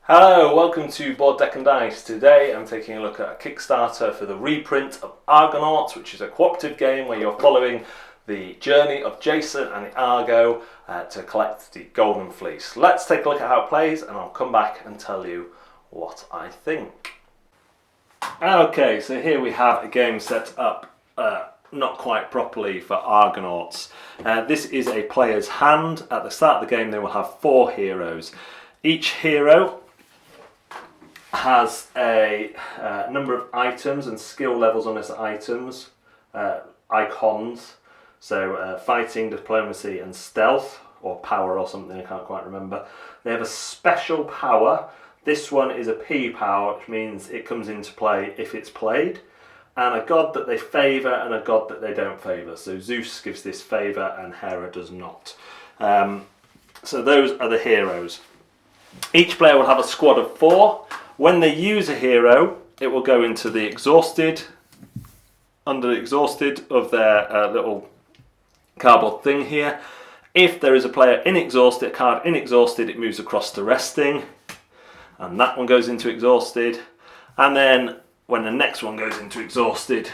Hello, welcome to Board Deck and Dice. Today I'm taking a look at a Kickstarter for the reprint of Argonauts, which is a cooperative game where you're following the journey of Jason and the Argo to collect the Golden Fleece. Let's take a look at how it plays and I'll come back and tell you what I think. Okay, so here we have a game set up not quite properly for Argonauts. This is a player's hand. At the start of the game they will have 4 heroes. Each hero has a number of items and skill levels on his items, icons, so fighting, diplomacy and stealth, or power or something, I can't quite remember. They have a special power. This one is a P power, which means it comes into play if it's played, and a god that they favour and a god that they don't favour. So Zeus gives this favour and Hera does not. So those are the heroes. Each player will have a squad of 4. When they use a hero, it will go into the exhausted, under the exhausted of their little cardboard thing here. If there is a player in exhausted, a card in exhausted, it moves across to resting, and that one goes into exhausted. And then when the next one goes into exhausted,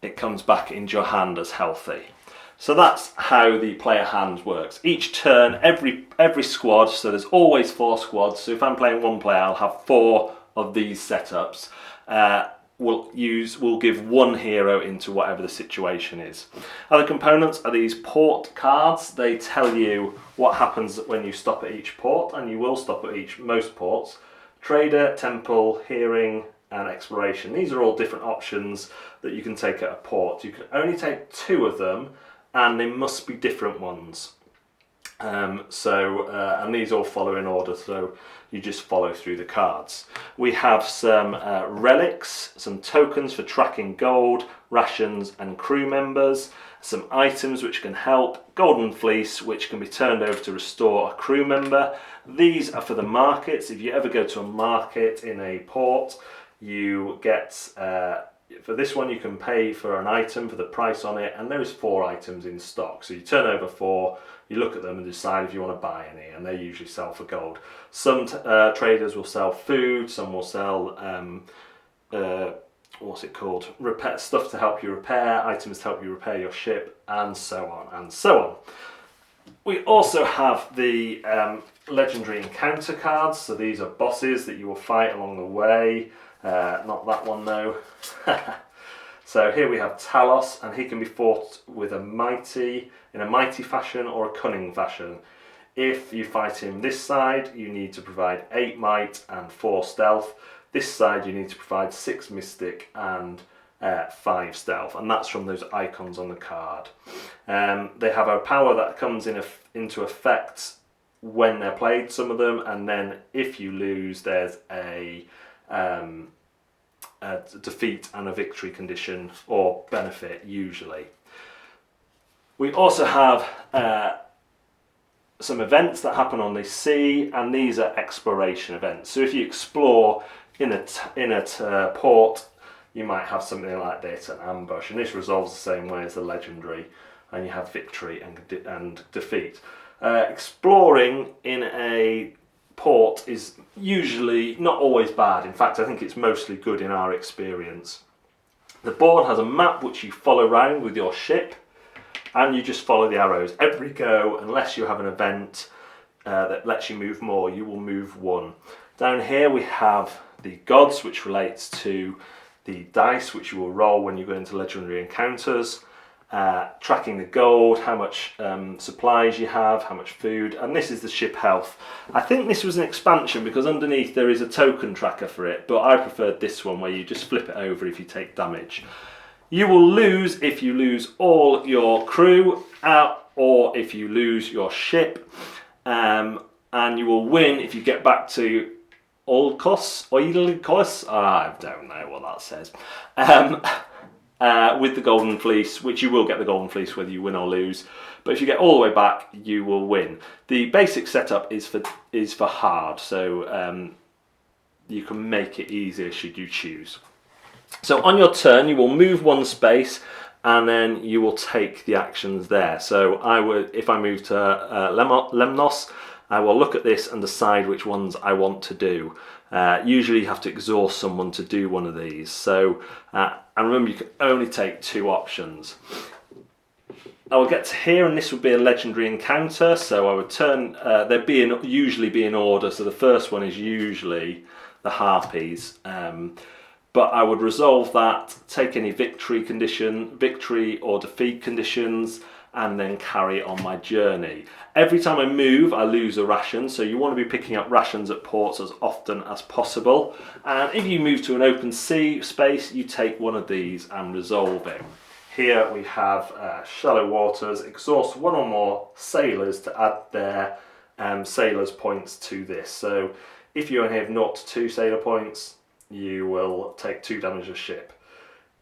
it comes back into your hand as healthy. So that's how the player hand works. Each turn, every squad, so there's always 4 squads. So if I'm playing one player, I'll have 4 of these setups. We'll give 1 hero into whatever the situation is. Other components are these port cards. They tell you what happens when you stop at each port, and you will stop at most ports. Trader, temple, hearing, and exploration. These are all different options that you can take at a port. You can only take 2 of them, and they must be different ones. And these all follow in order, so you just follow through the cards. We have some relics, some tokens for tracking gold, rations and crew members, some items which can help, Golden Fleece which can be turned over to restore a crew member. These are for the markets. If you ever go to a market in a port, you get for this one you can pay for an item for the price on it, and there is 4 items in stock. So you turn over 4, you look at them and decide if you want to buy any, and they usually sell for gold. Some traders will sell food, some will sell what's it called? Repair stuff to help you repair, items to help you repair your ship, and so on and so on. We also have the legendary encounter cards. So these are bosses that you will fight along the way. Not that one though. So here we have Talos, and he can be fought with in a mighty fashion or a cunning fashion. If you fight him this side, you need to provide 8 might and 4 stealth. This side you need to provide 6 mystic and 5 stealth, and that's from those icons on the card. They have a power that comes into effect when they're played, some of them, and then if you lose, there's a defeat and a victory condition or benefit usually. We also have some events that happen on the sea, and these are exploration events. So if you explore in a port, you might have something like this, an ambush, and this resolves the same way as the legendary, and you have victory and defeat. Exploring in a port is usually not always bad. In fact, I think it's mostly good in our experience. The board has a map which you follow around with your ship, and you just follow the arrows every go. Unless you have an event that lets you move more, you will move 1. Down here we have the gods, which relates to the dice which you will roll when you go into legendary encounters. Tracking the gold, how much supplies you have, how much food, and this is the ship health. I think this was an expansion because underneath there is a token tracker for it, but I preferred this one where you just flip it over if you take damage. You will lose if you lose all your crew, or if you lose your ship, and you will win if you get back to Oilkos. I don't know what that says. With the Golden Fleece, which you will get the Golden Fleece whether you win or lose, but if you get all the way back, you will win. The basic setup is for hard, so you can make it easier should you choose. So on your turn, you will move 1 space, and then you will take the actions there. So if I move to Lemnos, I will look at this and decide which ones I want to do. Usually you have to exhaust someone to do one of these. So, and remember, you can only take 2 options. I will get to here, and this would be a legendary encounter. So I would turn, they'd usually be in order. So the first one is usually the Harpies. But I would resolve that, take any victory or defeat conditions, and then carry on my journey. Every time I move, I lose a ration, so you want to be picking up rations at ports as often as possible. And if you move to an open sea space, you take one of these and resolve it. Here we have shallow waters, exhaust 1 or more sailors to add their sailors points to this. So if you only have 0 to 2 sailor points, you will take 2 damage a ship.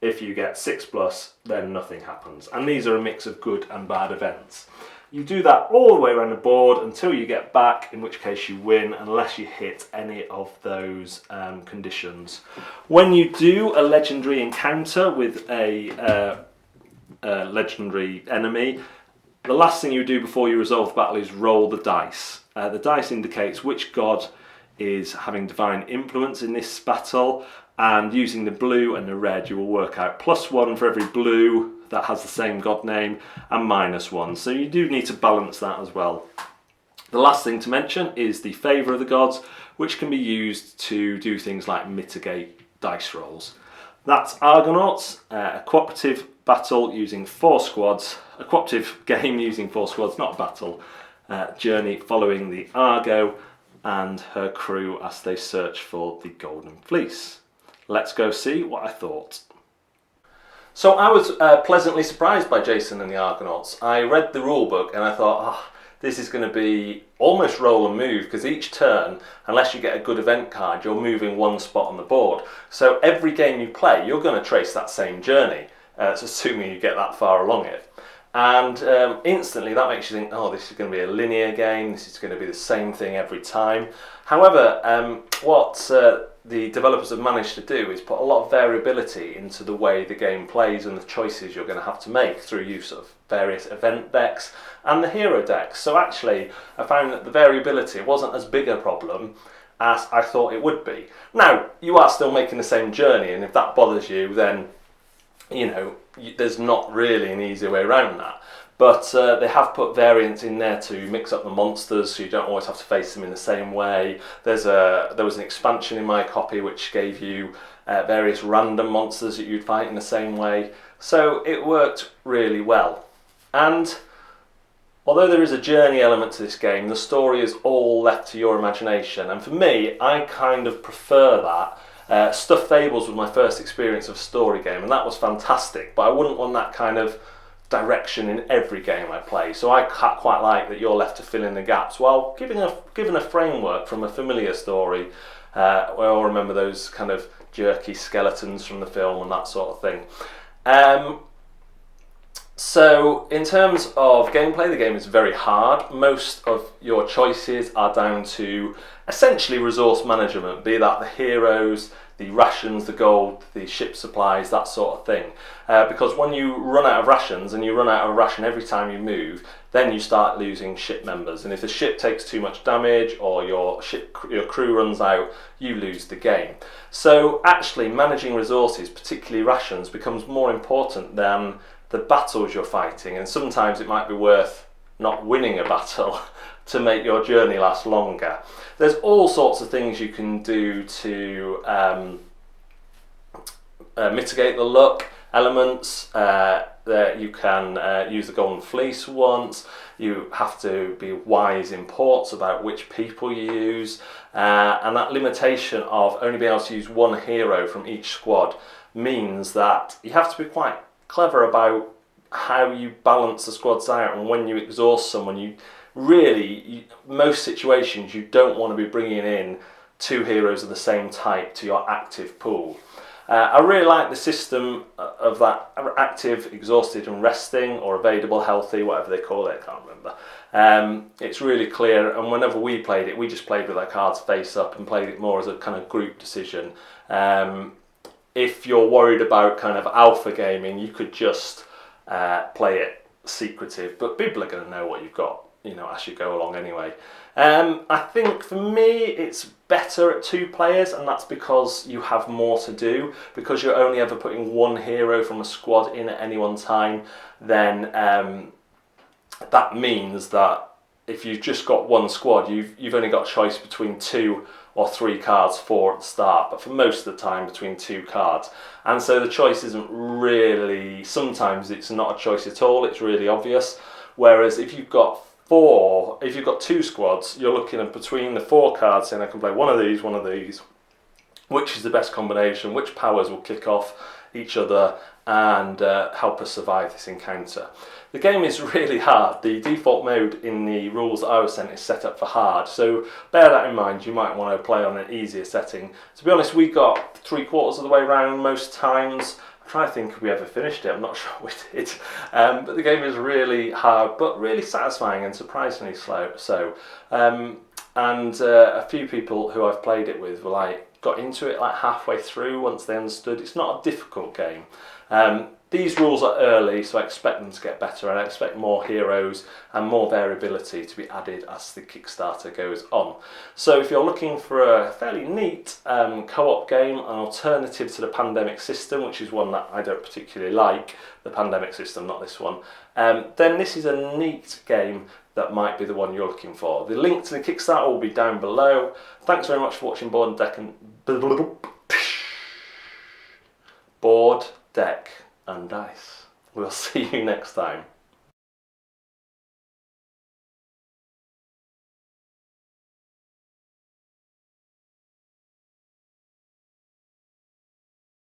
If you get 6+, then nothing happens. And these are a mix of good and bad events. You do that all the way around the board until you get back, in which case you win, unless you hit any of those conditions. When you do a legendary encounter with a legendary enemy, the last thing you do before you resolve the battle is roll the dice. The dice indicates which god is having divine influence in this battle, and using the blue and the red you will work out +1 for every blue that has the same god name and -1, so you do need to balance that as well. The last thing to mention is the favour of the gods, which can be used to do things like mitigate dice rolls. That's Argonauts, a cooperative battle using 4 squads, a cooperative game using 4 squads, not a battle, journey following the Argo and her crew as they search for the Golden Fleece. Let's go see what I thought. So I was pleasantly surprised by Jason and the Argonauts. I read the rulebook and I thought, this is going to be almost roll and move, because each turn, unless you get a good event card, you're moving 1 spot on the board. So every game you play, you're going to trace that same journey. It's assuming you get that far along it. And instantly that makes you think, this is going to be a linear game, this is going to be the same thing every time. However, what the developers have managed to do is put a lot of variability into the way the game plays and the choices you're going to have to make through use of various event decks and the hero decks. So actually, I found that the variability wasn't as big a problem as I thought it would be. Now, you are still making the same journey, and if that bothers you, then there's not really an easy way around that. But they have put variants in there to mix up the monsters, so you don't always have to face them in the same way. There was an expansion in my copy which gave you various random monsters that you'd fight in the same way. So it worked really well. And although there is a journey element to this game, the story is all left to your imagination. And for me, I kind of prefer that. Stuffed Fables was my first experience of a story game, and that was fantastic, but I wouldn't want that kind of direction in every game I play. So I quite like that you're left to fill in the gaps while given a framework from a familiar story. We all remember those kind of jerky skeletons from the film and that sort of thing. So in terms of gameplay, the game is very hard. Most of your choices are down to essentially resource management, be that the heroes, the rations, the gold, the ship supplies, that sort of thing. Because when you run out of rations, and you run out of a ration every time you move, then you start losing ship members. And if the ship takes too much damage or your crew runs out, you lose the game. So actually managing resources, particularly rations, becomes more important than the battles you're fighting. And sometimes it might be worth not winning a battle to make your journey last longer. There's all sorts of things you can do to mitigate the luck elements. That you can use the Golden Fleece once. You have to be wise in ports about which people you use, and that limitation of only being able to use 1 hero from each squad means that you have to be quite clever about how you balance the squads out, and when you exhaust someone, most situations you don't want to be bringing in 2 heroes of the same type to your active pool. I really like the system of that active, exhausted and resting, or evadable, healthy, whatever they call it, I can't remember. It's really clear, and whenever we played it, we just played with our cards face up and played it more as a kind of group decision. If you're worried about kind of alpha gaming, you could just play it secretive, but people are going to know what you've got, as you go along anyway. I think for me it's better at 2 players, and that's because you have more to do. Because you're only ever putting 1 hero from a squad in at any one time, then that means that if you've just got 1 squad, you've only got a choice between 2 or 3 cards, 4 at the start, but for most of the time between 2 cards. And so the choice isn't really, sometimes it's not a choice at all, it's really obvious. Whereas if you've got 2 squads, you're looking at between the 4 cards saying I can play one of these, which is the best combination, which powers will kick off each other and help us survive this encounter. The game is really hard. The default mode in the rules that I was sent is set up for hard, so bear that in mind. You might want to play on an easier setting. To be honest, we got 3/4 of the way around most times. I'm trying to think if we ever finished it, I'm not sure we did. But the game is really hard, but really satisfying and surprisingly so. A few people who I've played it with were got into it halfway through once they understood. It's not a difficult game. These rules are early, so I expect them to get better, and I expect more heroes and more variability to be added as the Kickstarter goes on. So if you're looking for a fairly neat co-op game, an alternative to the pandemic system, which is one that I don't particularly like, the pandemic system, not this one, then this is a neat game that might be the one you're looking for. The link to the Kickstarter will be down below. Thanks very much for watching Board, Deck and Dice. We'll see you next time.